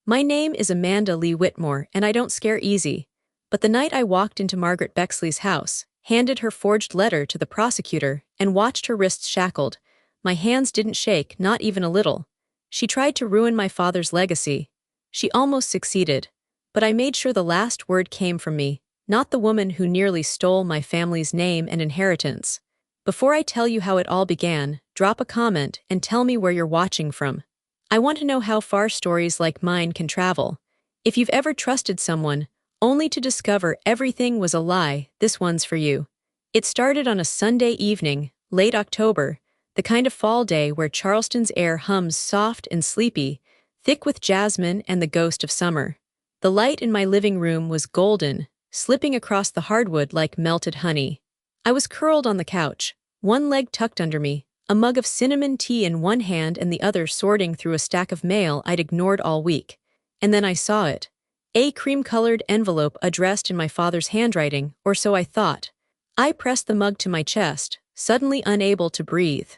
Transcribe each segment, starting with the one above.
My name is Amanda Lee Whitmore, and I don't scare easy. But the night I walked into Margaret Bexley's house, handed her forged letter to the prosecutor, and watched her wrists shackled, my hands didn't shake, not even a little. She tried to ruin my father's legacy. She almost succeeded. But I made sure the last word came from me, not the woman who nearly stole my family's name and inheritance. Before I tell you how it all began, drop a comment and tell me where you're watching from. I want to know how far stories like mine can travel. If you've ever trusted someone, only to discover everything was a lie, this one's for you. It started on a Sunday evening, late October, the kind of fall day where Charleston's air hums soft and sleepy, thick with jasmine and the ghost of summer. The light in my living room was golden, slipping across the hardwood like melted honey. I was curled on the couch, one leg tucked under me, a mug of cinnamon tea in one hand and the other sorting through a stack of mail I'd ignored all week. And then I saw it. A cream-colored envelope addressed in my father's handwriting, or so I thought. I pressed the mug to my chest, suddenly unable to breathe.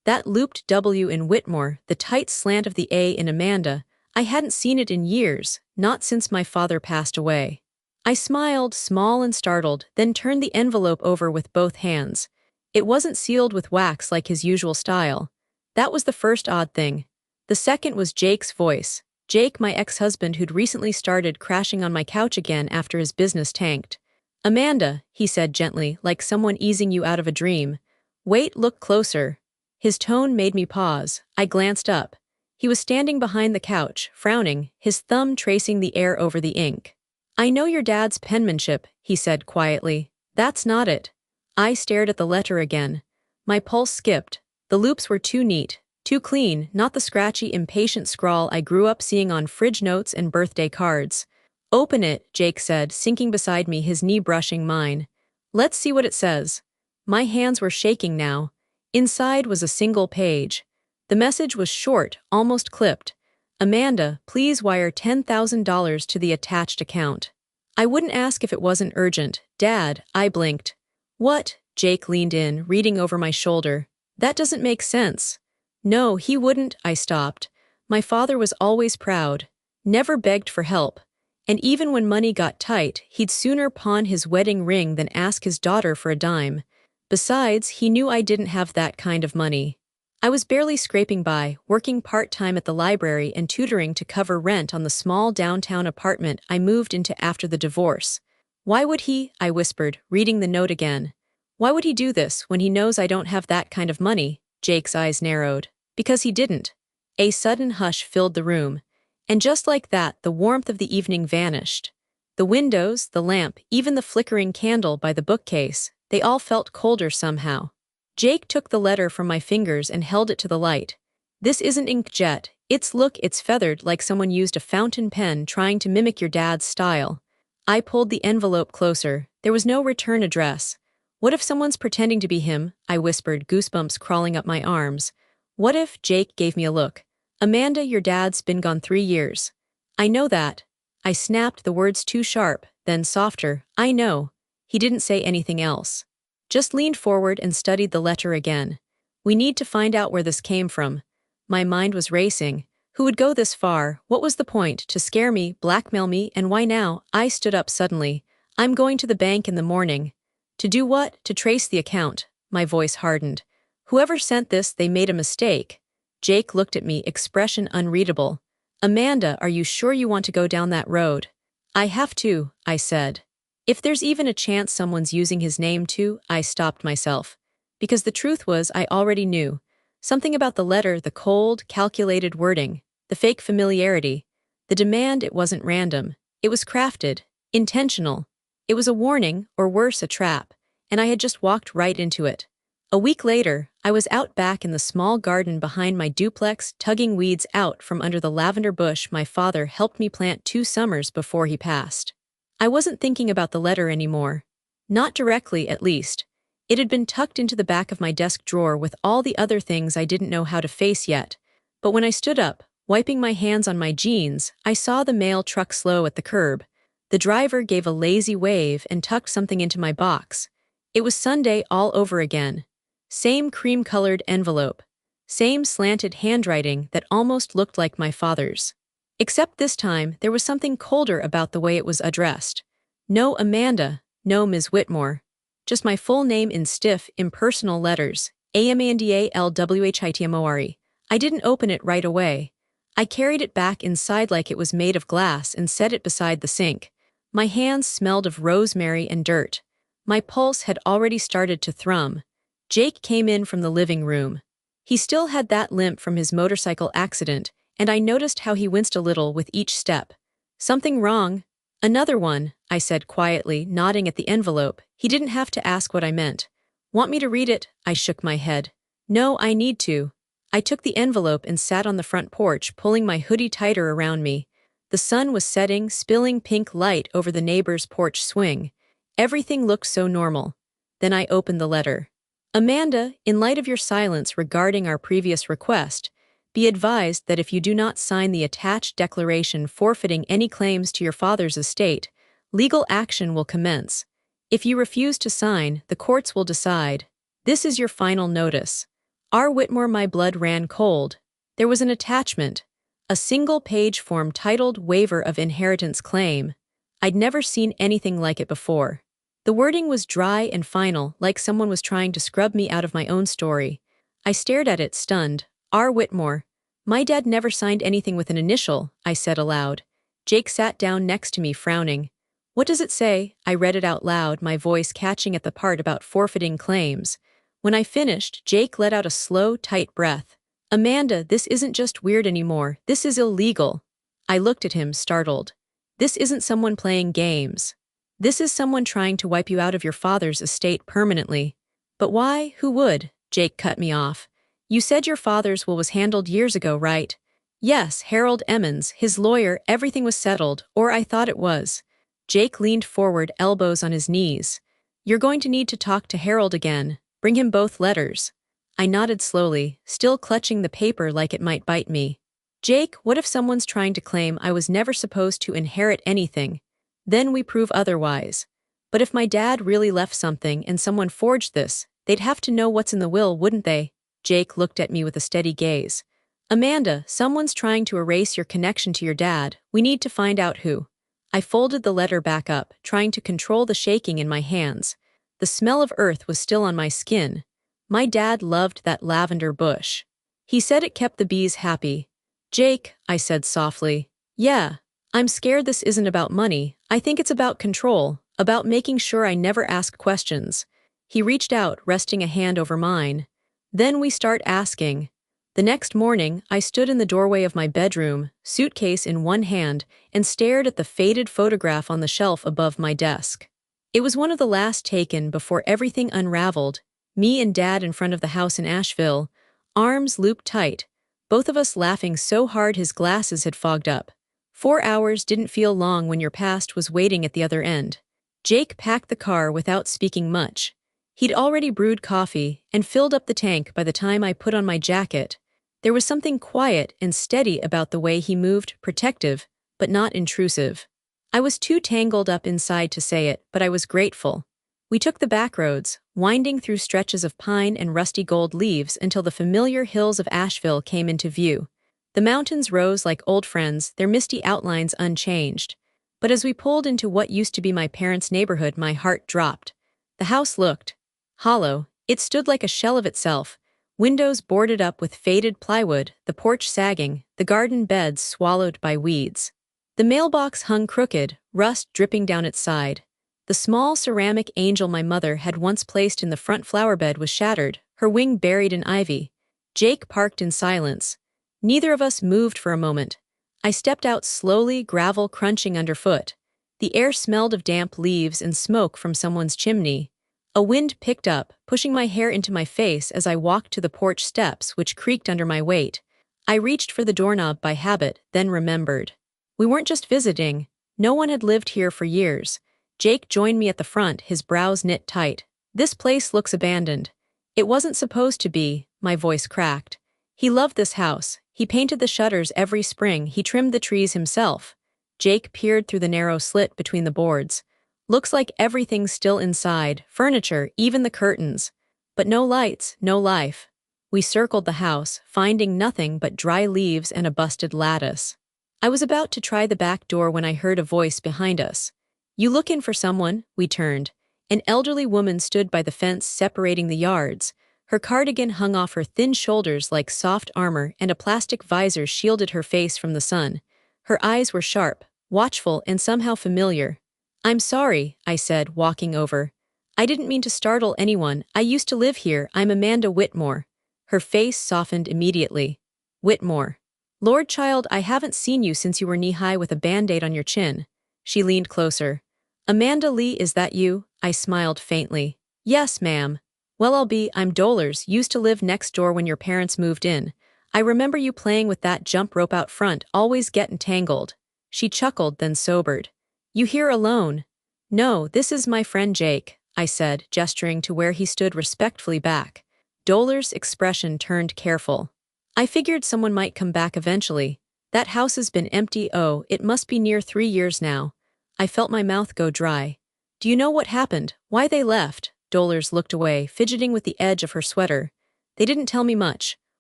That looped W in Whitmore, the tight slant of the A in Amanda, I hadn't seen it in years, not since my father passed away. I smiled, small and startled, then turned the envelope over with both hands. It wasn't sealed with wax like his usual style. That was the first odd thing. The second was Jake's voice. Jake, my ex-husband who'd recently started crashing on my couch again after his business tanked. "Amanda," he said gently, like someone easing you out of a dream. "Wait, look closer." His tone made me pause. I glanced up. He was standing behind the couch, frowning, his thumb tracing the air over the ink. "I know your dad's penmanship," he said quietly. "That's not it." I stared at the letter again. My pulse skipped. The loops were too neat, too clean, not the scratchy, impatient scrawl I grew up seeing on fridge notes and birthday cards. "Open it," Jake said, sinking beside me, his knee brushing mine. "Let's see what it says." My hands were shaking now. Inside was a single page. The message was short, almost clipped. "Amanda, please wire $10,000 to the attached account." I wouldn't ask if it wasn't urgent. "Dad," I blinked. "What?" Jake leaned in, reading over my shoulder. "That doesn't make sense." "No, he wouldn't," I stopped. My father was always proud, never begged for help. And even when money got tight, he'd sooner pawn his wedding ring than ask his daughter for a dime. Besides, he knew I didn't have that kind of money. I was barely scraping by, working part-time at the library and tutoring to cover rent on the small downtown apartment I moved into after the divorce. "Why would he?" I whispered, reading the note again. "Why would he do this when he knows I don't have that kind of money?" Jake's eyes narrowed. "Because he didn't." A sudden hush filled the room. And just like that, the warmth of the evening vanished. The windows, the lamp, even the flickering candle by the bookcase, they all felt colder somehow. Jake took the letter from my fingers and held it to the light. "This isn't inkjet. It's feathered like someone used a fountain pen trying to mimic your dad's style." I pulled the envelope closer. There was no return address. "What if someone's pretending to be him?" I whispered, goosebumps crawling up my arms. "What if—" Jake gave me a look. "Amanda, your dad's been gone 3 years." "I know that." I snapped, the words too sharp, then softer. "I know." He didn't say anything else. Just leaned forward and studied the letter again. "We need to find out where this came from." My mind was racing. Who would go this far? What was the point? To scare me, blackmail me, and why now? I stood up suddenly. "I'm going to the bank in the morning." "To do what?" "To trace the account." My voice hardened. "Whoever sent this, they made a mistake." Jake looked at me, expression unreadable. "Amanda, are you sure you want to go down that road?" "I have to," I said. If there's even a chance someone's using his name too, I stopped myself. Because the truth was, I already knew. Something about the letter, the cold, calculated wording, the fake familiarity, the demand. It wasn't random. It was crafted, intentional. It was a warning, or worse, a trap, and I had just walked right into it. A week later, I was out back in the small garden behind my duplex, tugging weeds out from under the lavender bush my father helped me plant 2 summers before he passed. I wasn't thinking about the letter anymore. Not directly, at least. It had been tucked into the back of my desk drawer with all the other things I didn't know how to face yet. But when I stood up, wiping my hands on my jeans, I saw the mail truck slow at the curb. The driver gave a lazy wave and tucked something into my box. It was Sunday all over again. Same cream-colored envelope. Same slanted handwriting that almost looked like my father's. Except this time, there was something colder about the way it was addressed. No Amanda, no Ms. Whitmore. Just my full name in stiff, impersonal letters. AMANDALWHITMORE. I didn't open it right away. I carried it back inside like it was made of glass and set it beside the sink. My hands smelled of rosemary and dirt. My pulse had already started to thrum. Jake came in from the living room. He still had that limp from his motorcycle accident, and I noticed how he winced a little with each step. Something wrong? Another one, I said quietly, nodding at the envelope. He didn't have to ask what I meant. Want me to read it? I shook my head. No, I need to. I took the envelope and sat on the front porch, pulling my hoodie tighter around me. The sun was setting, spilling pink light over the neighbor's porch swing. Everything looked so normal. Then I opened the letter. Amanda, in light of your silence regarding our previous request, be advised that if you do not sign the attached declaration forfeiting any claims to your father's estate, legal action will commence. If you refuse to sign, the courts will decide. This is your final notice. R. Whitmore. My blood ran cold. There was an attachment, a single-page form titled Waiver of Inheritance Claim. I'd never seen anything like it before. The wording was dry and final, like someone was trying to scrub me out of my own story. I stared at it, stunned. R. Whitmore. My dad never signed anything with an initial, I said aloud. Jake sat down next to me, frowning. What does it say? I read it out loud, my voice catching at the part about forfeiting claims. When I finished, Jake let out a slow, tight breath. Amanda, this isn't just weird anymore. This is illegal. I looked at him, startled. This isn't someone playing games. This is someone trying to wipe you out of your father's estate permanently. But why? Who would? Jake cut me off. You said your father's will was handled years ago, right? Yes, Harold Emmons, his lawyer, everything was settled, or I thought it was. Jake leaned forward, elbows on his knees. You're going to need to talk to Harold again. Bring him both letters. I nodded slowly, still clutching the paper like it might bite me. Jake, what if someone's trying to claim I was never supposed to inherit anything? Then we prove otherwise. But if my dad really left something and someone forged this, they'd have to know what's in the will, wouldn't they? Jake looked at me with a steady gaze. Amanda, someone's trying to erase your connection to your dad. We need to find out who. I folded the letter back up, trying to control the shaking in my hands. The smell of earth was still on my skin. My dad loved that lavender bush. He said it kept the bees happy. Jake, I said softly. Yeah, I'm scared this isn't about money. I think it's about control, about making sure I never ask questions. He reached out, resting a hand over mine. Then we start asking. The next morning, I stood in the doorway of my bedroom, suitcase in one hand, and stared at the faded photograph on the shelf above my desk. It was one of the last taken before everything unraveled, me and Dad in front of the house in Asheville, arms looped tight, both of us laughing so hard his glasses had fogged up. 4 hours didn't feel long when your past was waiting at the other end. Jake packed the car without speaking much. He'd already brewed coffee and filled up the tank by the time I put on my jacket. There was something quiet and steady about the way he moved, protective, but not intrusive. I was too tangled up inside to say it, but I was grateful. We took the back roads, winding through stretches of pine and rusty gold leaves until the familiar hills of Asheville came into view. The mountains rose like old friends, their misty outlines unchanged. But as we pulled into what used to be my parents' neighborhood, my heart dropped. The house looked hollow. It stood like a shell of itself. Windows boarded up with faded plywood, the porch sagging, the garden beds swallowed by weeds. The mailbox hung crooked, rust dripping down its side. The small ceramic angel my mother had once placed in the front flower bed was shattered, her wing buried in ivy. Jake parked in silence. Neither of us moved for a moment. I stepped out slowly, gravel crunching underfoot. The air smelled of damp leaves and smoke from someone's chimney. A wind picked up, pushing my hair into my face as I walked to the porch steps, which creaked under my weight. I reached for the doorknob by habit, then remembered. We weren't just visiting. No one had lived here for years. Jake joined me at the front, his brows knit tight. This place looks abandoned. It wasn't supposed to be, my voice cracked. He loved this house. He painted the shutters every spring. He trimmed the trees himself. Jake peered through the narrow slit between the boards. Looks like everything's still inside, furniture, even the curtains. But no lights, no life. We circled the house, finding nothing but dry leaves and a busted lattice. I was about to try the back door when I heard a voice behind us. "You lookin' for someone?" We turned. An elderly woman stood by the fence separating the yards. Her cardigan hung off her thin shoulders like soft armor, and a plastic visor shielded her face from the sun. Her eyes were sharp, watchful, and somehow familiar. "I'm sorry," I said, walking over. "I didn't mean to startle anyone. I used to live here. I'm Amanda Whitmore." Her face softened immediately. "Whitmore. Lord child, I haven't seen you since you were knee-high with a band-aid on your chin." She leaned closer. "Amanda Lee, is that you?" I smiled faintly. "Yes, ma'am." "Well, I'm Dollars, used to live next door when your parents moved in. I remember you playing with that jump rope out front, always gettin' tangled." She chuckled, then sobered. "You here alone?" "No, this is my friend Jake," I said, gesturing to where he stood respectfully back. Dollars' expression turned careful. "I figured someone might come back eventually. That house has been empty, it must be near 3 years now." I felt my mouth go dry. "Do you know what happened? Why they left?" Dollars looked away, fidgeting with the edge of her sweater. "They didn't tell me much.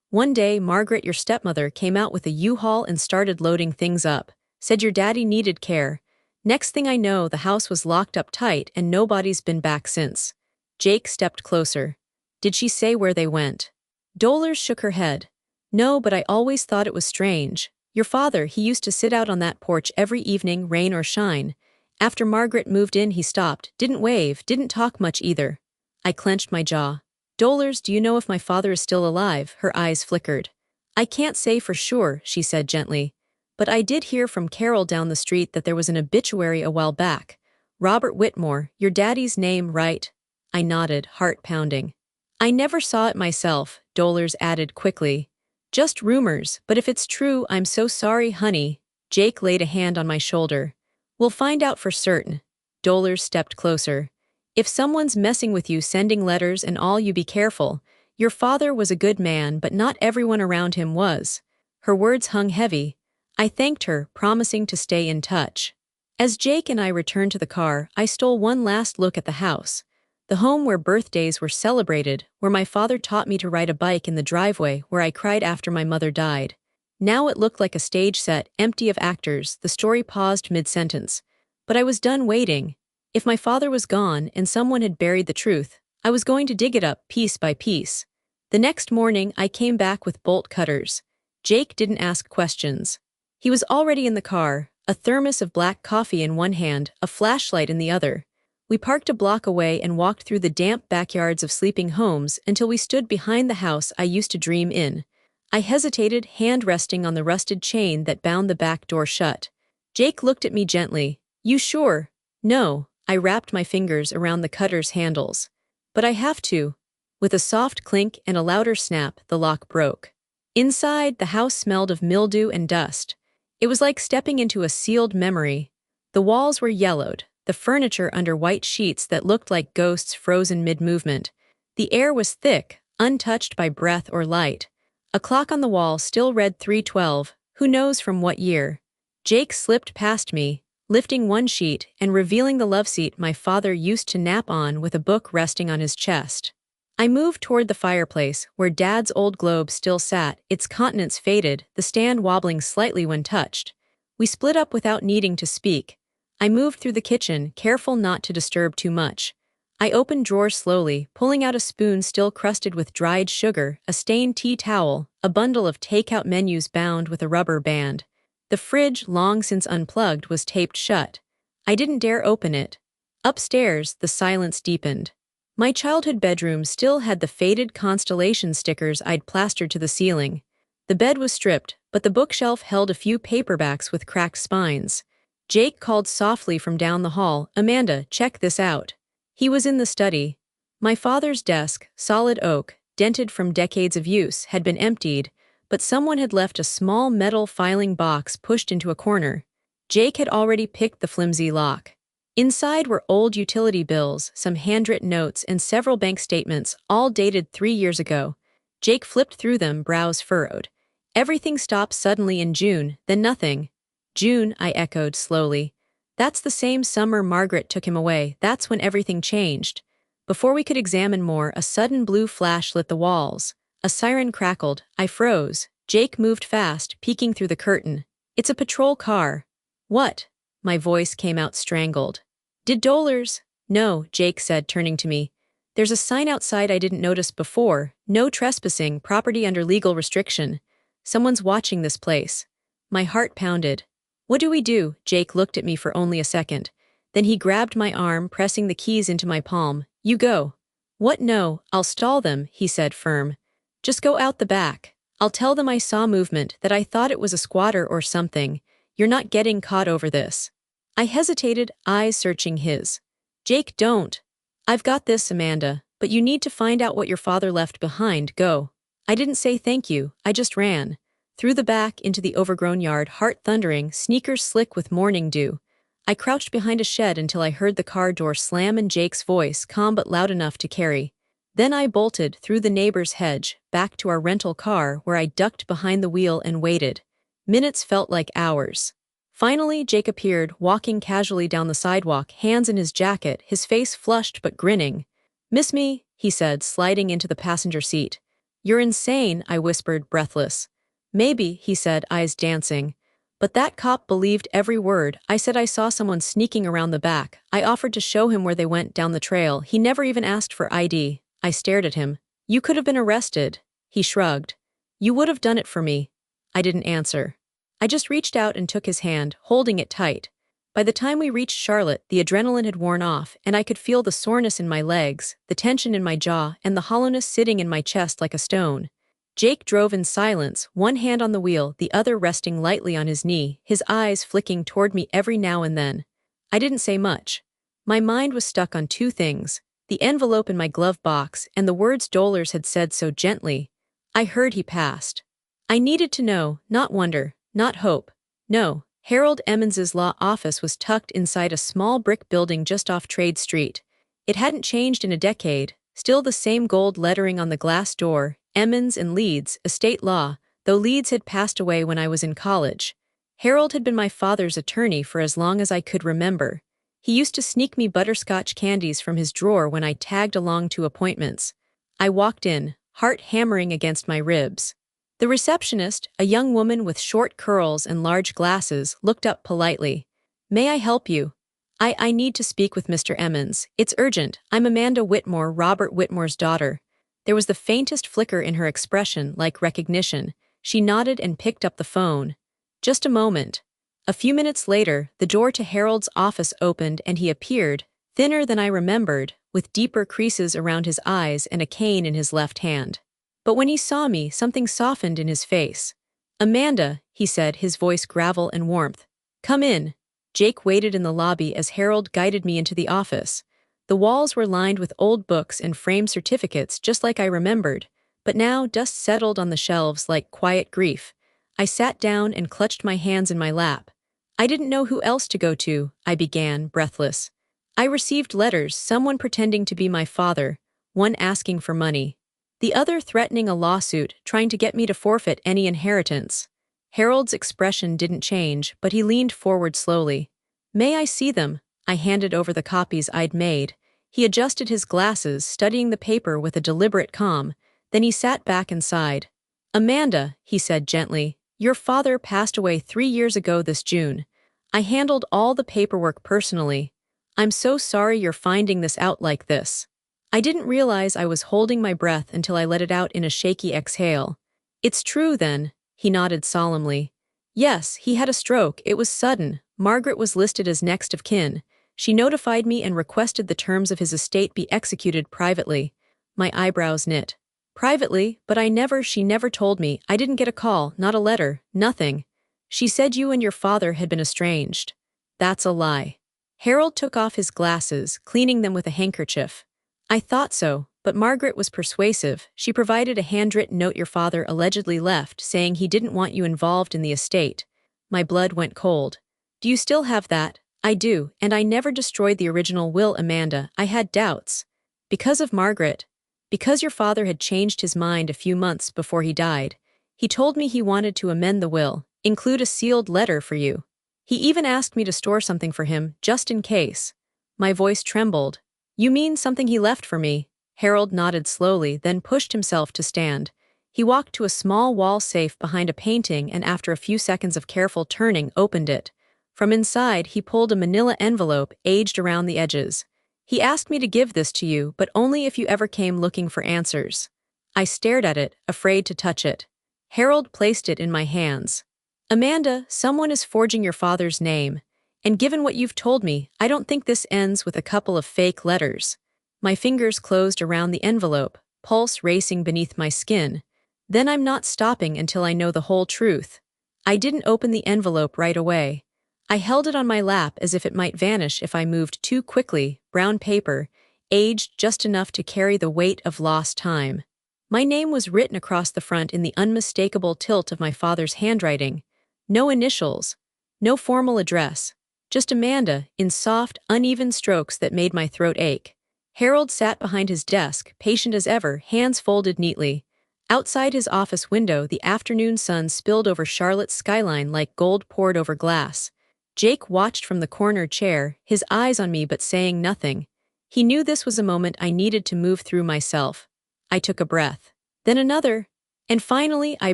One day, Margaret, your stepmother, came out with a U-Haul and started loading things up. Said your daddy needed care. Next thing I know, the house was locked up tight and nobody's been back since." Jake stepped closer. "Did she say where they went?" Dollars shook her head. "No, but I always thought it was strange. Your father, he used to sit out on that porch every evening, rain or shine. After Margaret moved in, he stopped, didn't wave, didn't talk much either." I clenched my jaw. "Dollars, do you know if my father is still alive?" Her eyes flickered. "I can't say for sure," she said gently. "But I did hear from Carol down the street that there was an obituary a while back. Robert Whitmore, your daddy's name, right?" I nodded, heart pounding. "I never saw it myself," Dollars added quickly. "Just rumors, but if it's true, I'm so sorry, honey." Jake laid a hand on my shoulder. "We'll find out for certain." Dollars stepped closer. "If someone's messing with you, sending letters and all, you be careful. Your father was a good man, but not everyone around him was." Her words hung heavy. I thanked her, promising to stay in touch. As Jake and I returned to the car, I stole one last look at the house. The home where birthdays were celebrated, where my father taught me to ride a bike in the driveway, where I cried after my mother died. Now it looked like a stage set, empty of actors. The story paused mid-sentence. But I was done waiting. If my father was gone and someone had buried the truth, I was going to dig it up piece by piece. The next morning, I came back with bolt cutters. Jake didn't ask questions. He was already in the car, a thermos of black coffee in one hand, a flashlight in the other. We parked a block away and walked through the damp backyards of sleeping homes until we stood behind the house I used to dream in. I hesitated, hand resting on the rusted chain that bound the back door shut. Jake looked at me gently. "You sure?" "No." I wrapped my fingers around the cutter's handles. "But I have to." With a soft clink and a louder snap, the lock broke. Inside, the house smelled of mildew and dust. It was like stepping into a sealed memory. The walls were yellowed, the furniture under white sheets that looked like ghosts frozen mid-movement. The air was thick, untouched by breath or light. A clock on the wall still read 3:12, who knows from what year. Jake slipped past me, lifting one sheet and revealing the love seat my father used to nap on with a book resting on his chest. I moved toward the fireplace, where Dad's old globe still sat, its countenance faded, the stand wobbling slightly when touched. We split up without needing to speak. I moved through the kitchen, careful not to disturb too much. I opened drawers slowly, pulling out a spoon still crusted with dried sugar, a stained tea towel, a bundle of takeout menus bound with a rubber band. The fridge, long since unplugged, was taped shut. I didn't dare open it. Upstairs, the silence deepened. My childhood bedroom still had the faded constellation stickers I'd plastered to the ceiling. The bed was stripped, but the bookshelf held a few paperbacks with cracked spines. Jake called softly from down the hall, "Amanda, check this out." He was in the study. My father's desk, solid oak, dented from decades of use, had been emptied, but someone had left a small metal filing box pushed into a corner. Jake had already picked the flimsy lock. Inside were old utility bills, some handwritten notes, and several bank statements, all dated 3 years ago. Jake flipped through them, brows furrowed. Everything stopped suddenly in June, then nothing. "June," I echoed slowly. "That's the same summer Margaret took him away. That's when everything changed." Before we could examine more, a sudden blue flash lit the walls. A siren crackled. I froze. Jake moved fast, peeking through the curtain. It's a patrol car. What? My voice came out strangled. Did Dollars? No, Jake said, turning to me. There's a sign outside I didn't notice before. No trespassing, property under legal restriction. Someone's watching this place. My heart pounded. What do we do? Jake looked at me for only a second. Then he grabbed my arm, pressing the keys into my palm. You go. What? No, I'll stall them, he said, firm. Just go out the back. I'll tell them I saw movement, that I thought it was a squatter or something. You're not getting caught over this. I hesitated, eyes searching his. Jake, don't. I've got this, Amanda, but you need to find out what your father left behind. Go. I didn't say thank you, I just ran. Through the back, into the overgrown yard, heart thundering, sneakers slick with morning dew. I crouched behind a shed until I heard the car door slam and Jake's voice, calm but loud enough to carry. Then I bolted through the neighbor's hedge, back to our rental car where I ducked behind the wheel and waited. Minutes felt like hours. Finally, Jake appeared, walking casually down the sidewalk, hands in his jacket, his face flushed but grinning. Miss me? He said, sliding into the passenger seat. You're insane, I whispered, breathless. Maybe, he said, eyes dancing. But that cop believed every word. I said I saw someone sneaking around the back. I offered to show him where they went down the trail. He never even asked for ID. I stared at him. You could have been arrested. He shrugged. You would have done it for me. I didn't answer. I just reached out and took his hand, holding it tight. By the time we reached Charlotte, the adrenaline had worn off, and I could feel the soreness in my legs, the tension in my jaw, and the hollowness sitting in my chest like a stone. Jake drove in silence, one hand on the wheel, the other resting lightly on his knee, his eyes flicking toward me every now and then. I didn't say much. My mind was stuck on two things: the envelope in my glove box and the words Dollars had said so gently. I heard he passed. I needed to know, not wonder, not hope. No, Harold Emmons's law office was tucked inside a small brick building just off Trade Street. It hadn't changed in a decade, still the same gold lettering on the glass door, Emmons and Leeds, estate law, though Leeds had passed away when I was in college. Harold had been my father's attorney for as long as I could remember. He used to sneak me butterscotch candies from his drawer when I tagged along to appointments. I walked in, heart hammering against my ribs. The receptionist, a young woman with short curls and large glasses, looked up politely. May I help you? I need to speak with Mr. Emmons. It's urgent. I'm Amanda Whitmore, Robert Whitmore's daughter. There was the faintest flicker in her expression, like recognition. She nodded and picked up the phone. Just a moment. A few minutes later, the door to Harold's office opened and he appeared, thinner than I remembered, with deeper creases around his eyes and a cane in his left hand. But when he saw me, something softened in his face. Amanda, he said, his voice gravel and warmth. Come in. Jake waited in the lobby as Harold guided me into the office. The walls were lined with old books and framed certificates just like I remembered, but now dust settled on the shelves like quiet grief. I sat down and clutched my hands in my lap. I didn't know who else to go to, I began, breathless. I received letters, someone pretending to be my father, one asking for money, the other threatening a lawsuit, trying to get me to forfeit any inheritance. Harold's expression didn't change, but he leaned forward slowly. May I see them? I handed over the copies I'd made. He adjusted his glasses, studying the paper with a deliberate calm. Then he sat back and sighed. Amanda, he said gently, your father passed away 3 years ago this June. I handled all the paperwork personally. I'm so sorry you're finding this out like this. I didn't realize I was holding my breath until I let it out in a shaky exhale. It's true then, he nodded solemnly. Yes, he had a stroke. It was sudden. Margaret was listed as next of kin. She notified me and requested the terms of his estate be executed privately. My eyebrows knit. Privately, but she never told me. I didn't get a call, not a letter, nothing. She said you and your father had been estranged. That's a lie. Harold took off his glasses, cleaning them with a handkerchief. I thought so, but Margaret was persuasive. She provided a handwritten note your father allegedly left, saying he didn't want you involved in the estate. My blood went cold. Do you still have that? I do, and I never destroyed the original will, Amanda. I had doubts. Because of Margaret. Because your father had changed his mind a few months before he died. He told me he wanted to amend the will, include a sealed letter for you. He even asked me to store something for him, just in case. My voice trembled. You mean something he left for me? Harold nodded slowly, then pushed himself to stand. He walked to a small wall safe behind a painting and after a few seconds of careful turning, opened it. From inside, he pulled a manila envelope aged around the edges. He asked me to give this to you, but only if you ever came looking for answers. I stared at it, afraid to touch it. Harold placed it in my hands. Amanda, someone is forging your father's name. And given what you've told me, I don't think this ends with a couple of fake letters. My fingers closed around the envelope, pulse racing beneath my skin. Then I'm not stopping until I know the whole truth. I didn't open the envelope right away. I held it on my lap as if it might vanish if I moved too quickly, brown paper, aged just enough to carry the weight of lost time. My name was written across the front in the unmistakable tilt of my father's handwriting. No initials, no formal address, just Amanda in soft, uneven strokes that made my throat ache. Harold sat behind his desk, patient as ever, hands folded neatly. Outside his office window, the afternoon sun spilled over Charlotte's skyline like gold poured over glass. Jake watched from the corner chair, his eyes on me but saying nothing. He knew this was a moment I needed to move through myself. I took a breath. Then another. And finally, I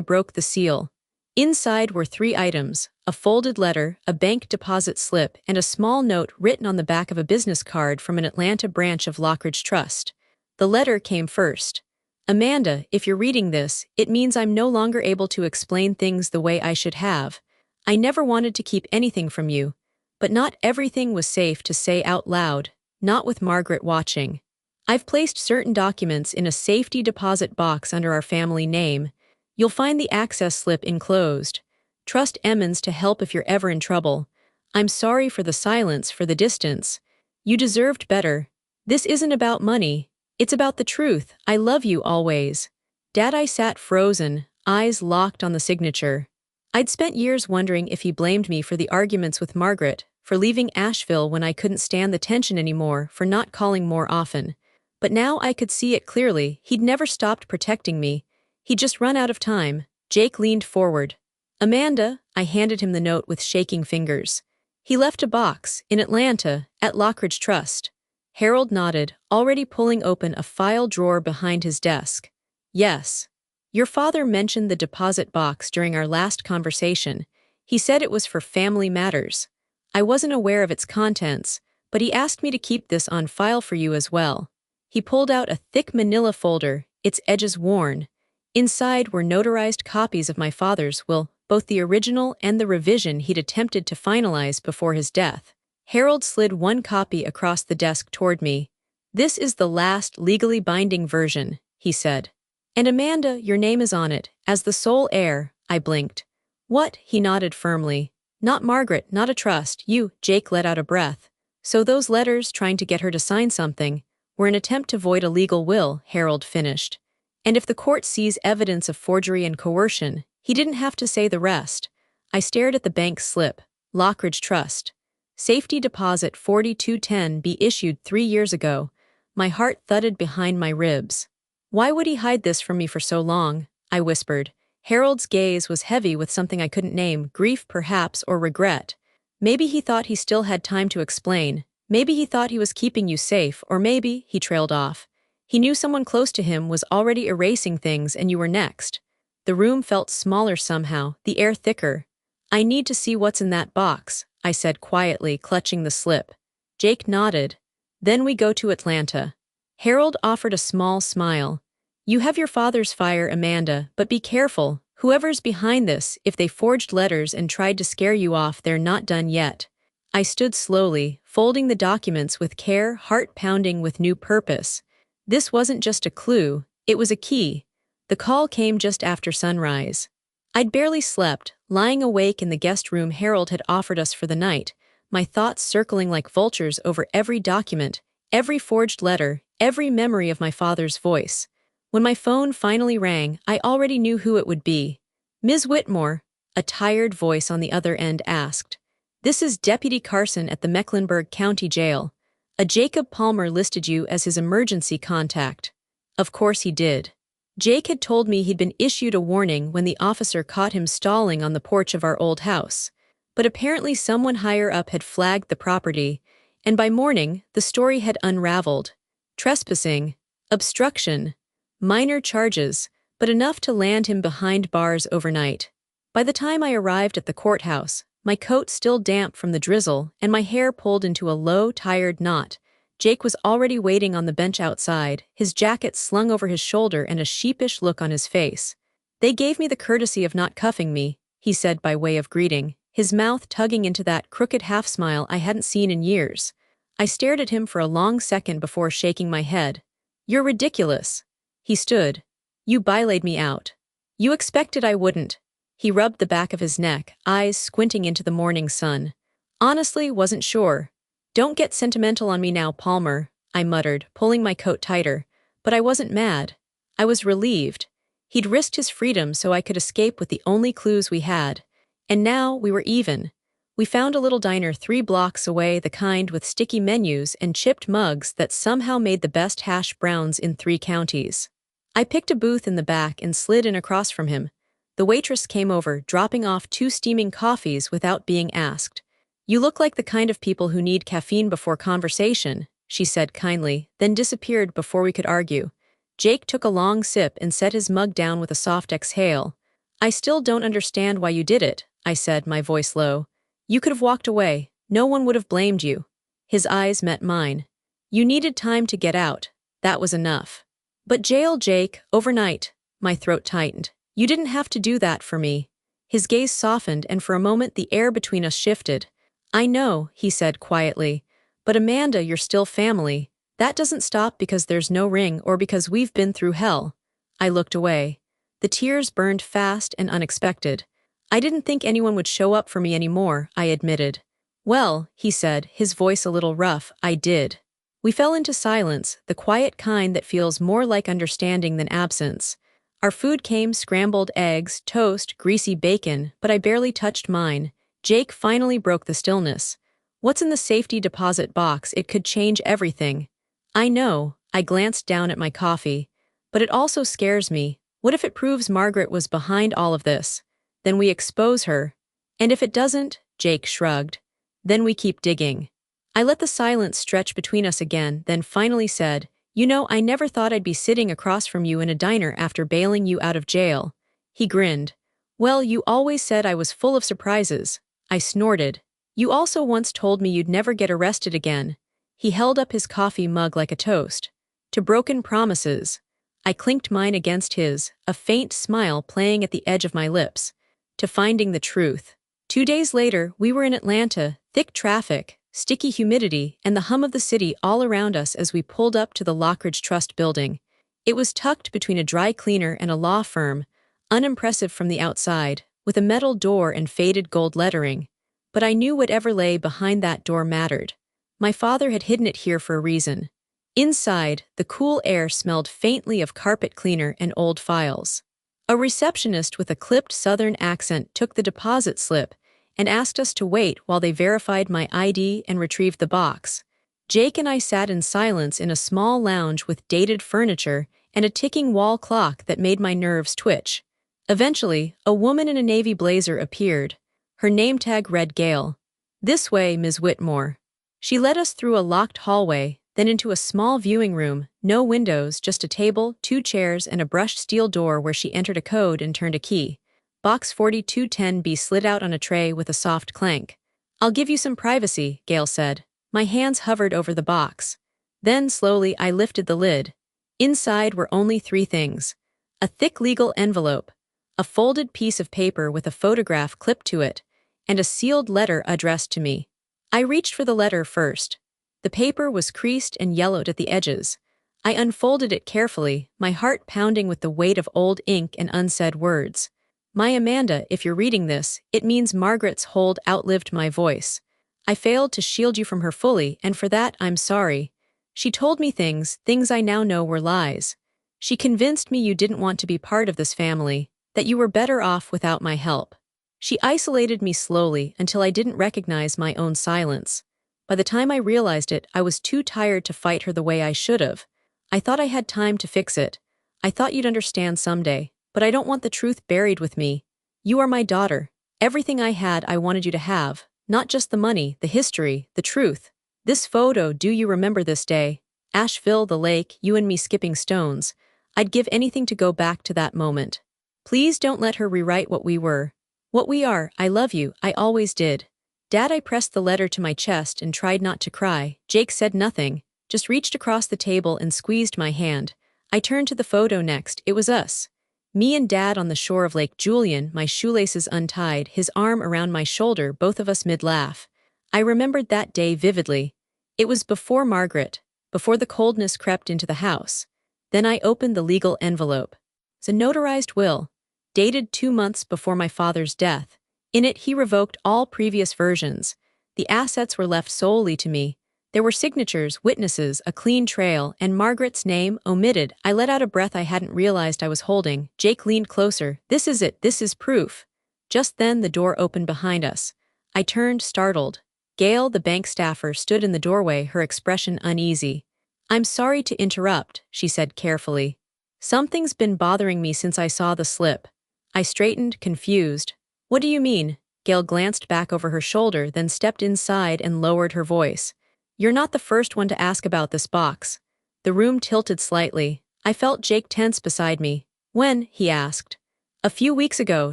broke the seal. Inside were 3 items: a folded letter, a bank deposit slip, and a small note written on the back of a business card from an Atlanta branch of Lockridge Trust. The letter came first. Amanda, if you're reading this, it means I'm no longer able to explain things the way I should have. I never wanted to keep anything from you, but not everything was safe to say out loud, not with Margaret watching. I've placed certain documents in a safety deposit box under our family name. You'll find the access slip enclosed. Trust Emmons to help if you're ever in trouble. I'm sorry for the silence, for the distance. You deserved better. This isn't about money. It's about the truth. I love you always. Dad, I sat frozen, eyes locked on the signature. I'd spent years wondering if he blamed me for the arguments with Margaret, for leaving Asheville when I couldn't stand the tension anymore, for not calling more often. But now I could see it clearly. He'd never stopped protecting me. He'd just run out of time. Jake leaned forward. Amanda, I handed him the note with shaking fingers. He left a box, in Atlanta, at Lockridge Trust. Harold nodded, already pulling open a file drawer behind his desk. Yes. Your father mentioned the deposit box during our last conversation. He said it was for family matters. I wasn't aware of its contents, but he asked me to keep this on file for you as well. He pulled out a thick manila folder, its edges worn. Inside were notarized copies of my father's will, both the original and the revision he'd attempted to finalize before his death. Harold slid one copy across the desk toward me. This is the last legally binding version, he said. And Amanda, your name is on it, as the sole heir. I blinked. What? He nodded firmly. Not Margaret, not a trust, you. Jake let out a breath. So those letters, trying to get her to sign something, were an attempt to void a legal will, Harold finished. And if the court sees evidence of forgery and coercion, he didn't have to say the rest. I stared at the bank slip. Lockridge Trust. Safety deposit 4210 be issued 3 years ago. My heart thudded behind my ribs. Why would he hide this from me for so long? I whispered. Harold's gaze was heavy with something I couldn't name, grief perhaps, or regret. Maybe he thought he still had time to explain. Maybe he thought he was keeping you safe, or maybe, he trailed off. He knew someone close to him was already erasing things and you were next. The room felt smaller somehow, the air thicker. I need to see what's in that box, I said quietly, clutching the slip. Jake nodded. Then we go to Atlanta. Harold offered a small smile. You have your father's fire, Amanda, but be careful. Whoever's behind this, if they forged letters and tried to scare you off, they're not done yet. I stood slowly, folding the documents with care, heart pounding with new purpose. This wasn't just a clue, it was a key. The call came just after sunrise. I'd barely slept, lying awake in the guest room Harold had offered us for the night, my thoughts circling like vultures over every document, every forged letter, every memory of my father's voice. When my phone finally rang, I already knew who it would be. Ms. Whitmore, a tired voice on the other end asked. This is Deputy Carson at the Mecklenburg County Jail. A Jacob Palmer listed you as his emergency contact. Of course he did. Jake had told me he'd been issued a warning when the officer caught him stalling on the porch of our old house. But apparently someone higher up had flagged the property, and by morning, the story had unraveled. Trespassing, obstruction, minor charges, but enough to land him behind bars overnight. By the time I arrived at the courthouse, my coat still damp from the drizzle and my hair pulled into a low, tired knot, Jake was already waiting on the bench outside, his jacket slung over his shoulder and a sheepish look on his face. "They gave me the courtesy of not cuffing me," he said by way of greeting, his mouth tugging into that crooked half-smile I hadn't seen in years. I stared at him for a long second before shaking my head. "You're ridiculous." He stood. "You bylaid me out. You expected I wouldn't." He rubbed the back of his neck, eyes squinting into the morning sun. "Honestly, wasn't sure." "Don't get sentimental on me now, Palmer," I muttered, pulling my coat tighter. But I wasn't mad. I was relieved. He'd risked his freedom so I could escape with the only clues we had. And now we were even. We found a little diner 3 blocks away, the kind with sticky menus and chipped mugs that somehow made the best hash browns in 3 counties. I picked a booth in the back and slid in across from him. The waitress came over, dropping off 2 steaming coffees without being asked. "You look like the kind of people who need caffeine before conversation," she said kindly, then disappeared before we could argue. Jake took a long sip and set his mug down with a soft exhale. "I still don't understand why you did it," I said, my voice low. "You could have walked away. No one would have blamed you." His eyes met mine. "You needed time to get out. That was enough." "But jail, Jake, overnight." My throat tightened. "You didn't have to do that for me." His gaze softened and for a moment the air between us shifted. "I know," he said quietly, "but Amanda, you're still family. That doesn't stop because there's no ring or because we've been through hell." I looked away. The tears burned fast and unexpected. "I didn't think anyone would show up for me anymore," I admitted. "Well," he said, his voice a little rough, "I did." We fell into silence, the quiet kind that feels more like understanding than absence. Our food came: scrambled eggs, toast, greasy bacon, but I barely touched mine. Jake finally broke the stillness. "What's in the safety deposit box? It could change everything." "I know." I glanced down at my coffee. "But it also scares me. What if it proves Margaret was behind all of this? Then we expose her. And if it doesn't," Jake shrugged, "then we keep digging." I let the silence stretch between us again, then finally said, "You know, I never thought I'd be sitting across from you in a diner after bailing you out of jail." He grinned. "Well, you always said I was full of surprises." I snorted. "You also once told me you'd never get arrested again." He held up his coffee mug like a toast. "To broken promises." I clinked mine against his, a faint smile playing at the edge of my lips. "To finding the truth." 2 days later, we were in Atlanta, thick traffic, sticky humidity, and the hum of the city all around us as we pulled up to the Lockridge Trust building. It was tucked between a dry cleaner and a law firm, unimpressive from the outside, with a metal door and faded gold lettering. But I knew whatever lay behind that door mattered. My father had hidden it here for a reason. Inside, the cool air smelled faintly of carpet cleaner and old files. A receptionist with a clipped southern accent took the deposit slip and asked us to wait while they verified my ID and retrieved the box. Jake and I sat in silence in a small lounge with dated furniture and a ticking wall clock that made my nerves twitch. Eventually, a woman in a navy blazer appeared. Her name tag read Gail. "This way, Ms. Whitmore." She led us through a locked hallway, then into a small viewing room, no windows, just a table, 2 chairs, and a brushed steel door where she entered a code and turned a key. Box 4210B slid out on a tray with a soft clank. "I'll give you some privacy," Gail said. My hands hovered over the box. Then, slowly, I lifted the lid. Inside were only 3 things. A thick legal envelope, a folded piece of paper with a photograph clipped to it, and a sealed letter addressed to me. I reached for the letter first. The paper was creased and yellowed at the edges. I unfolded it carefully, my heart pounding with the weight of old ink and unsaid words. "My Amanda, if you're reading this, it means Margaret's hold outlived my voice. I failed to shield you from her fully, and for that I'm sorry. She told me things I now know were lies. She convinced me you didn't want to be part of this family, that you were better off without my help. She isolated me slowly until I didn't recognize my own silence. By the time I realized it, I was too tired to fight her the way I should have. I thought I had time to fix it. I thought you'd understand someday, but I don't want the truth buried with me. You are my daughter. Everything I had I wanted you to have, not just the money, the history, the truth. This photo, do you remember this day? Asheville, the lake, you and me skipping stones. I'd give anything to go back to that moment. Please don't let her rewrite what we were. What we are, I love you, I always did. Dad, I pressed the letter to my chest and tried not to cry. Jake said nothing, just reached across the table and squeezed my hand. I turned to the photo next. It was us. Me and Dad on the shore of Lake Julian, my shoelaces untied, his arm around my shoulder, both of us mid-laugh. I remembered that day vividly. It was before Margaret, before the coldness crept into the house. Then I opened the legal envelope. It's a notarized will, dated 2 months before my father's death. In it, he revoked all previous versions. The assets were left solely to me. There were signatures, witnesses, a clean trail, and Margaret's name omitted. I let out a breath I hadn't realized I was holding. Jake leaned closer. This is it. This is proof. Just then, the door opened behind us. I turned, startled. Gail, the bank staffer, stood in the doorway, her expression uneasy. I'm sorry to interrupt, she said carefully. Something's been bothering me since I saw the slip. I straightened, confused. What do you mean? Gail glanced back over her shoulder, then stepped inside and lowered her voice. You're not the first one to ask about this box. The room tilted slightly. I felt Jake tense beside me. When? He asked. A few weeks ago,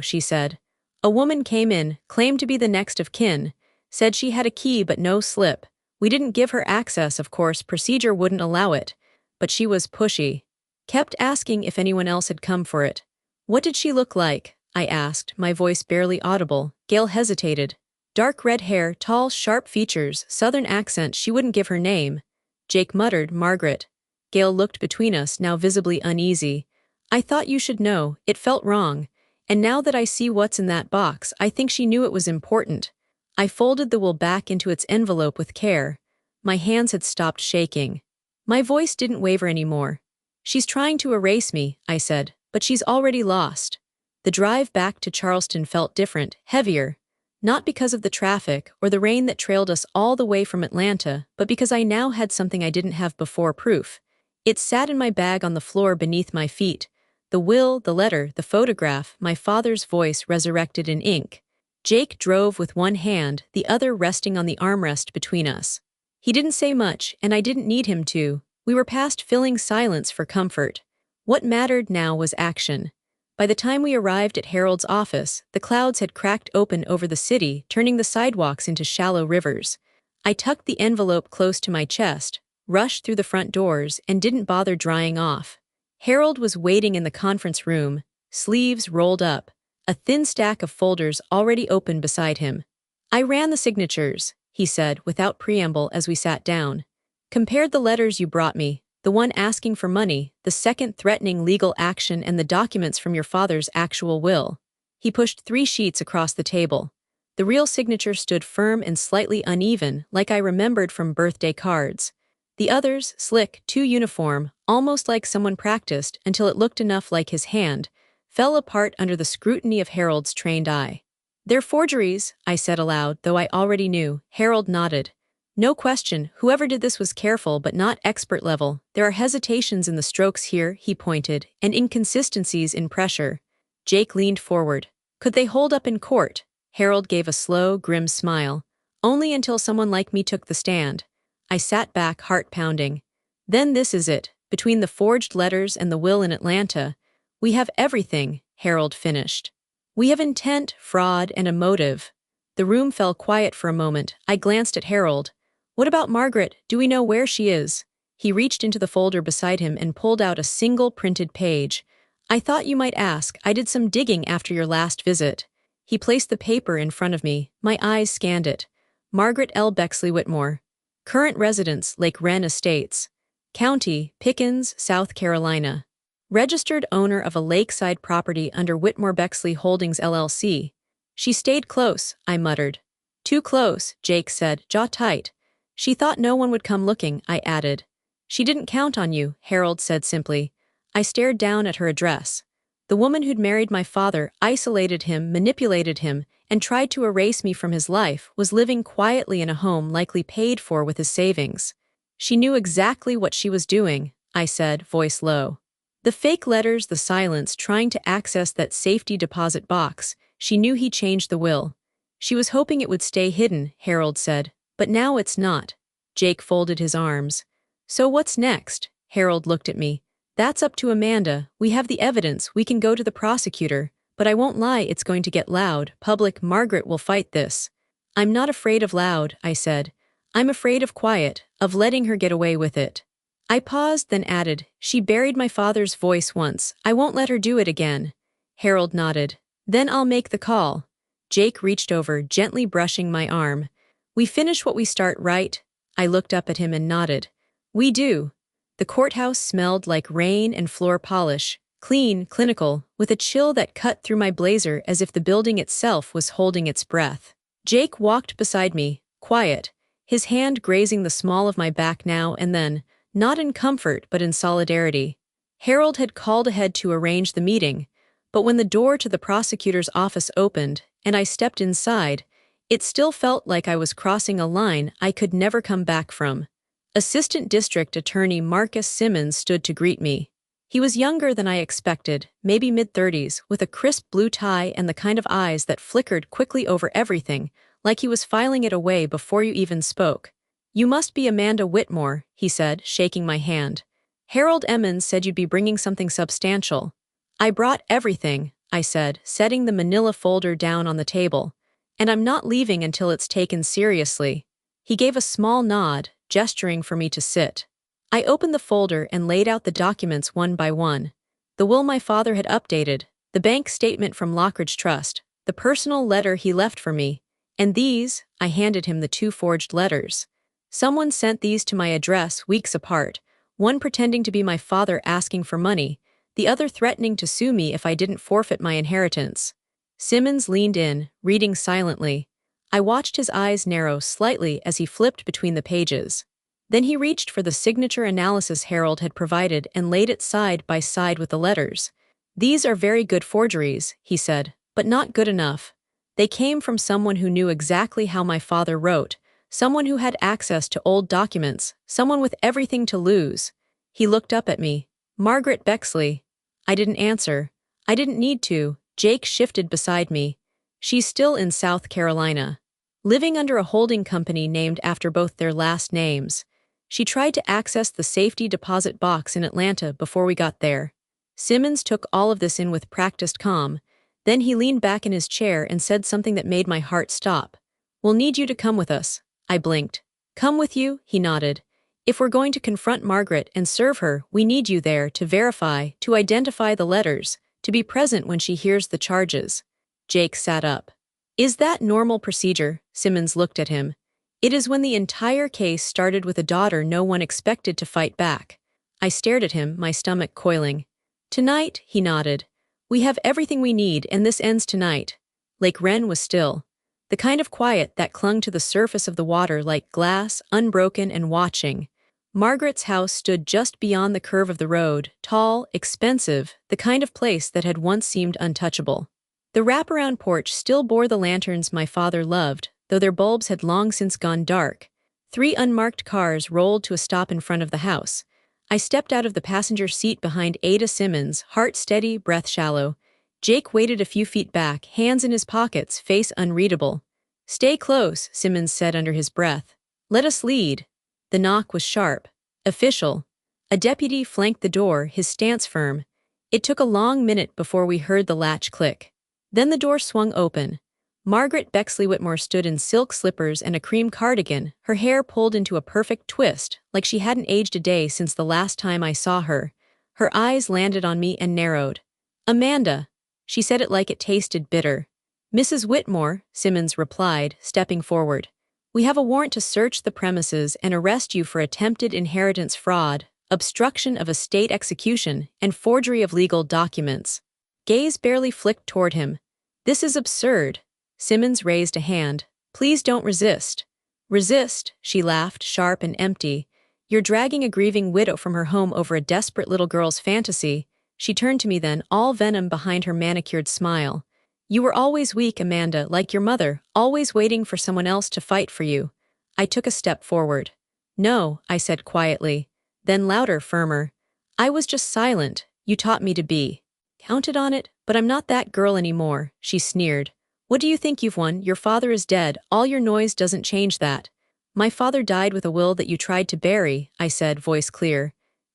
she said. A woman came in, claimed to be the next of kin, said she had a key but no slip. We didn't give her access, of course, procedure wouldn't allow it. But she was pushy. Kept asking if anyone else had come for it. What did she look like? I asked, my voice barely audible. Gail hesitated. Dark red hair, tall, sharp features, southern accent. She wouldn't give her name. Jake muttered, Margaret. Gail looked between us, now visibly uneasy. I thought you should know. It felt wrong. And now that I see what's in that box, I think she knew it was important. I folded the will back into its envelope with care. My hands had stopped shaking. My voice didn't waver anymore. She's trying to erase me, I said, but she's already lost. The drive back to Charleston felt different, heavier. Not because of the traffic or the rain that trailed us all the way from Atlanta, but because I now had something I didn't have before, proof. It sat in my bag on the floor beneath my feet. The will, the letter, the photograph, my father's voice resurrected in ink. Jake drove with one hand, the other resting on the armrest between us. He didn't say much, and I didn't need him to. We were past filling silence for comfort. What mattered now was action. By the time we arrived at Harold's office, the clouds had cracked open over the city, turning the sidewalks into shallow rivers. I tucked the envelope close to my chest, rushed through the front doors, and didn't bother drying off. Harold was waiting in the conference room, sleeves rolled up, a thin stack of folders already open beside him. I ran the signatures, he said without preamble as we sat down. Compared the letters you brought me, the one asking for money, the second threatening legal action, and the documents from your father's actual will. He pushed 3 sheets across the table. The real signature stood firm and slightly uneven, like I remembered from birthday cards. The others, slick, too uniform, almost like someone practiced until it looked enough like his hand, fell apart under the scrutiny of Harold's trained eye. They're forgeries, I said aloud, though I already knew. Harold nodded. No question, whoever did this was careful but not expert level. There are hesitations in the strokes here, he pointed, and inconsistencies in pressure. Jake leaned forward. Could they hold up in court? Harold gave a slow, grim smile. Only until someone like me took the stand. I sat back, heart pounding. Then this is it. Between the forged letters and the will in Atlanta, we have everything, Harold finished. We have intent, fraud, and a motive. The room fell quiet for a moment. I glanced at Harold. What about Margaret? Do we know where she is? He reached into the folder beside him and pulled out a single printed page. I thought you might ask. I did some digging after your last visit. He placed the paper in front of me. My eyes scanned it. Margaret L. Bexley Whitmore. Current residence, Lake Wren Estates. County, Pickens, South Carolina. Registered owner of a lakeside property under Whitmore Bexley Holdings LLC. She stayed close, I muttered. Too close, Jake said, jaw tight. She thought no one would come looking, I added. She didn't count on you, Harold said simply. I stared down at her address. The woman who'd married my father, isolated him, manipulated him, and tried to erase me from his life, was living quietly in a home likely paid for with his savings. She knew exactly what she was doing, I said, voice low. The fake letters, the silence, trying to access that safety deposit box. She knew he changed the will. She was hoping it would stay hidden, Harold said. But now it's not. Jake folded his arms. So what's next? Harold looked at me. That's up to Amanda. We have the evidence. We can go to the prosecutor. But I won't lie, it's going to get loud. Public. Margaret will fight this. I'm not afraid of loud, I said. I'm afraid of quiet, of letting her get away with it. I paused, then added, she buried my father's voice once. I won't let her do it again. Harold nodded. Then I'll make the call. Jake reached over, gently brushing my arm. We finish what we start, right? I looked up at him and nodded. We do. The courthouse smelled like rain and floor polish, clean, clinical, with a chill that cut through my blazer as if the building itself was holding its breath. Jake walked beside me, quiet, his hand grazing the small of my back now and then, not in comfort but in solidarity. Harold had called ahead to arrange the meeting, but when the door to the prosecutor's office opened and I stepped inside, it still felt like I was crossing a line I could never come back from. Assistant District Attorney Marcus Simmons stood to greet me. He was younger than I expected, maybe mid-30s, with a crisp blue tie and the kind of eyes that flickered quickly over everything, like he was filing it away before you even spoke. You must be Amanda Whitmore, he said, shaking my hand. Harold Emmons said you'd be bringing something substantial. I brought everything, I said, setting the manila folder down on the table. And I'm not leaving until it's taken seriously. He gave a small nod, gesturing for me to sit. I opened the folder and laid out the documents one by one. The will my father had updated, the bank statement from Lockridge Trust, the personal letter he left for me, and these, I handed him the 2 forged letters. Someone sent these to my address weeks apart, one pretending to be my father asking for money, the other threatening to sue me if I didn't forfeit my inheritance. Simmons leaned in, reading silently. I watched his eyes narrow slightly as he flipped between the pages. Then he reached for the signature analysis Harold had provided and laid it side by side with the letters. These are very good forgeries, he said, but not good enough. They came from someone who knew exactly how my father wrote, someone who had access to old documents, someone with everything to lose. He looked up at me. Margaret Bexley. I didn't answer. I didn't need to. Jake shifted beside me. She's still in South Carolina, living under a holding company named after both their last names. She tried to access the safety deposit box in Atlanta before we got there. Simmons took all of this in with practiced calm. Then he leaned back in his chair and said something that made my heart stop. We'll need you to come with us. I blinked. Come with you? He nodded. If we're going to confront Margaret and serve her, we need you there to verify, to identify the letters, to be present when she hears the charges. Jake sat up. Is that normal procedure? Simmons looked at him. It is when the entire case started with a daughter no one expected to fight back. I stared at him, my stomach coiling. Tonight, he nodded. We have everything we need and this ends tonight. Lake Wren was still. The kind of quiet that clung to the surface of the water like glass, unbroken and watching. Margaret's house stood just beyond the curve of the road, tall, expensive, the kind of place that had once seemed untouchable. The wraparound porch still bore the lanterns my father loved, though their bulbs had long since gone dark. 3 unmarked cars rolled to a stop in front of the house. I stepped out of the passenger seat behind Ada Simmons, heart steady, breath shallow. Jake waited a few feet back, hands in his pockets, face unreadable. Stay close, Simmons said under his breath. Let us lead. The knock was sharp. Official. A deputy flanked the door, his stance firm. It took a long minute before we heard the latch click. Then the door swung open. Margaret Bexley Whitmore stood in silk slippers and a cream cardigan, her hair pulled into a perfect twist, like she hadn't aged a day since the last time I saw her. Her eyes landed on me and narrowed. Amanda. She said it like it tasted bitter. Mrs. Whitmore, Simmons replied, stepping forward. We have a warrant to search the premises and arrest you for attempted inheritance fraud, obstruction of a state execution, and forgery of legal documents. Gaze barely flicked toward him. This is absurd. Simmons raised a hand. Please don't resist. Resist, she laughed, sharp and empty. You're dragging a grieving widow from her home over a desperate little girl's fantasy. She turned to me then, all venom behind her manicured smile. You were always weak, Amanda, like your mother, always waiting for someone else to fight for you. I took a step forward. No, I said quietly. Then louder, firmer. I was just silent. You taught me to be. Counted on it, but I'm not that girl anymore, she sneered. What do you think you've won? Your father is dead. All your noise doesn't change that. My father died with a will that you tried to bury, I said, voice clear.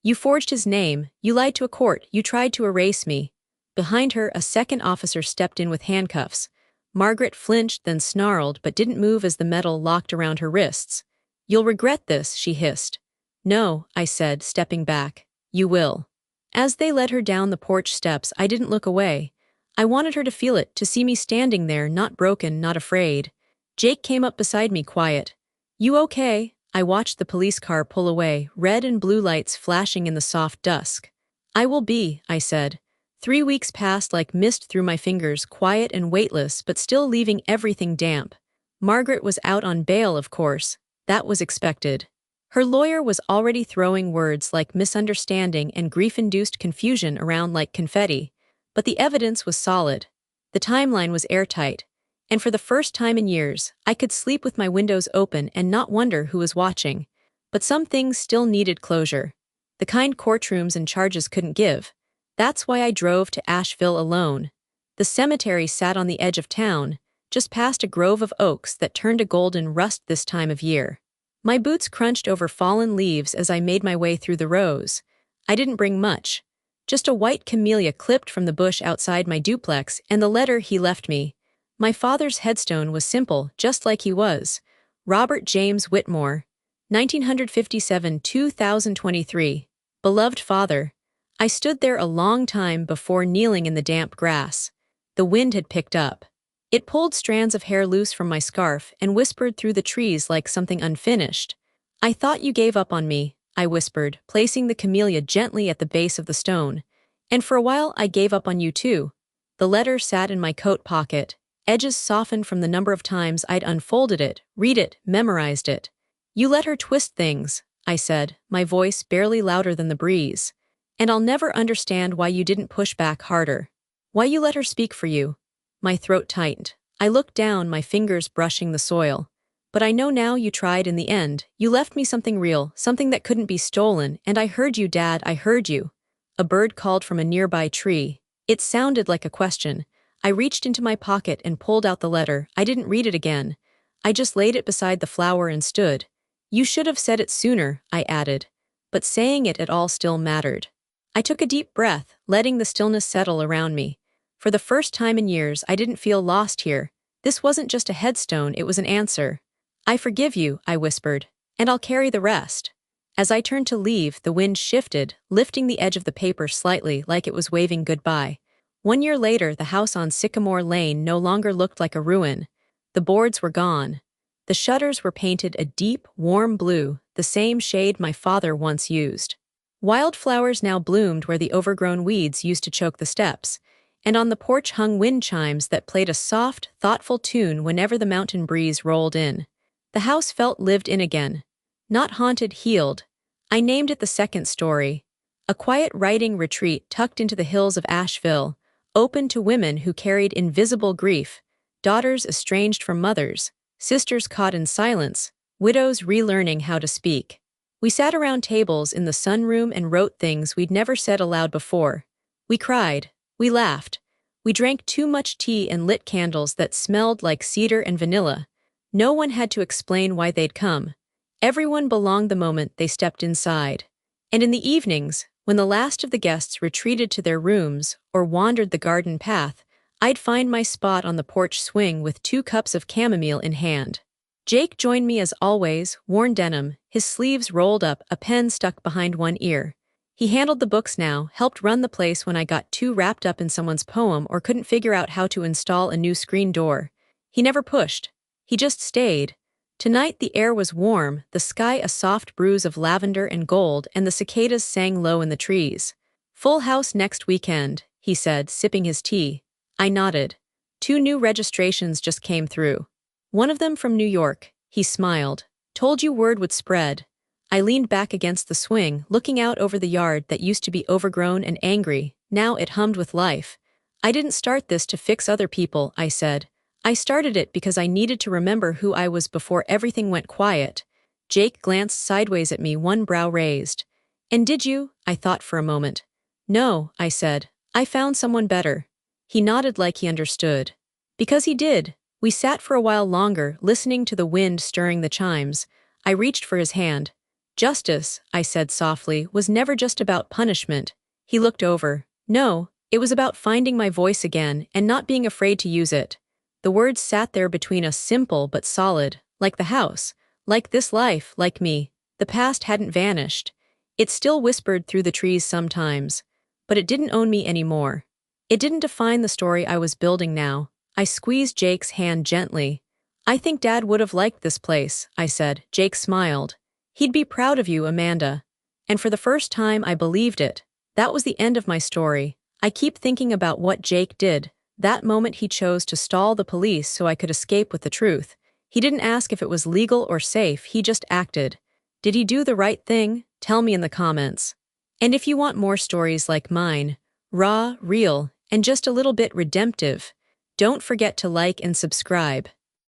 You forged his name, you lied to a court, you tried to erase me. Behind her, a second officer stepped in with handcuffs. Margaret flinched, then snarled, but didn't move as the metal locked around her wrists. You'll regret this, she hissed. No, I said, stepping back. You will. As they led her down the porch steps, I didn't look away. I wanted her to feel it, to see me standing there, not broken, not afraid. Jake came up beside me, quiet. You okay? I watched the police car pull away, red and blue lights flashing in the soft dusk. I will be, I said. 3 weeks passed like mist through my fingers, quiet and weightless, but still leaving everything damp. Margaret was out on bail, of course. That was expected. Her lawyer was already throwing words like misunderstanding and grief-induced confusion around like confetti. But the evidence was solid. The timeline was airtight. And for the first time in years, I could sleep with my windows open and not wonder who was watching. But some things still needed closure. The kind courtrooms and charges couldn't give. That's why I drove to Asheville alone. The cemetery sat on the edge of town, just past a grove of oaks that turned to golden rust this time of year. My boots crunched over fallen leaves as I made my way through the rows. I didn't bring much. Just a white camellia clipped from the bush outside my duplex and the letter he left me. My father's headstone was simple, just like he was. Robert James Whitmore, 1957-2023. Beloved father. I stood there a long time before kneeling in the damp grass. The wind had picked up. It pulled strands of hair loose from my scarf and whispered through the trees like something unfinished. I thought you gave up on me, I whispered, placing the camellia gently at the base of the stone. And for a while I gave up on you too. The letter sat in my coat pocket. Edges softened from the number of times I'd unfolded it, read it, memorized it. You let her twist things, I said, my voice barely louder than the breeze. And I'll never understand why you didn't push back harder. Why you let her speak for you. My throat tightened. I looked down, my fingers brushing the soil. But I know now you tried in the end. You left me something real, something that couldn't be stolen, and I heard you, Dad, I heard you. A bird called from a nearby tree. It sounded like a question. I reached into my pocket and pulled out the letter. I didn't read it again. I just laid it beside the flower and stood. You should have said it sooner, I added. But saying it at all still mattered. I took a deep breath, letting the stillness settle around me. For the first time in years, I didn't feel lost here. This wasn't just a headstone, it was an answer. I forgive you, I whispered, and I'll carry the rest. As I turned to leave, the wind shifted, lifting the edge of the paper slightly like it was waving goodbye. 1 year later, the house on Sycamore Lane no longer looked like a ruin. The boards were gone. The shutters were painted a deep, warm blue, the same shade my father once used. Wildflowers now bloomed where the overgrown weeds used to choke the steps, and on the porch hung wind chimes that played a soft, thoughtful tune whenever the mountain breeze rolled in. The house felt lived in again. Not haunted, healed. I named it the second story. A quiet writing retreat tucked into the hills of Asheville, open to women who carried invisible grief, daughters estranged from mothers, sisters caught in silence, widows relearning how to speak. We sat around tables in the sunroom and wrote things we'd never said aloud before. We cried. We laughed. We drank too much tea and lit candles that smelled like cedar and vanilla. No one had to explain why they'd come. Everyone belonged the moment they stepped inside. And in the evenings, when the last of the guests retreated to their rooms or wandered the garden path, I'd find my spot on the porch swing with 2 cups of chamomile in hand. Jake joined me as always, worn denim, his sleeves rolled up, a pen stuck behind one ear. He handled the books now, helped run the place when I got too wrapped up in someone's poem or couldn't figure out how to install a new screen door. He never pushed. He just stayed. Tonight the air was warm, the sky a soft bruise of lavender and gold, and the cicadas sang low in the trees. Full house next weekend, he said, sipping his tea. I nodded. 2 new registrations just came through. One of them from New York, he smiled. Told you word would spread. I leaned back against the swing, looking out over the yard that used to be overgrown and angry. Now it hummed with life. I didn't start this to fix other people, I said. I started it because I needed to remember who I was before everything went quiet. Jake glanced sideways at me, one brow raised. And did you? I thought for a moment. No, I said. I found someone better. He nodded like he understood. Because he did. We sat for a while longer, listening to the wind stirring the chimes. I reached for his hand. Justice, I said softly, was never just about punishment. He looked over. No, it was about finding my voice again and not being afraid to use it. The words sat there between us, simple but solid, like the house, like this life, like me. The past hadn't vanished. It still whispered through the trees sometimes, but it didn't own me anymore. It didn't define the story I was building now. I squeezed Jake's hand gently. I think Dad would have liked this place, I said. Jake smiled. He'd be proud of you, Amanda. And for the first time, I believed it. That was the end of my story. I keep thinking about what Jake did. That moment he chose to stall the police so I could escape with the truth. He didn't ask if it was legal or safe, he just acted. Did he do the right thing? Tell me in the comments. And if you want more stories like mine, raw, real, and just a little bit redemptive, don't forget to like and subscribe.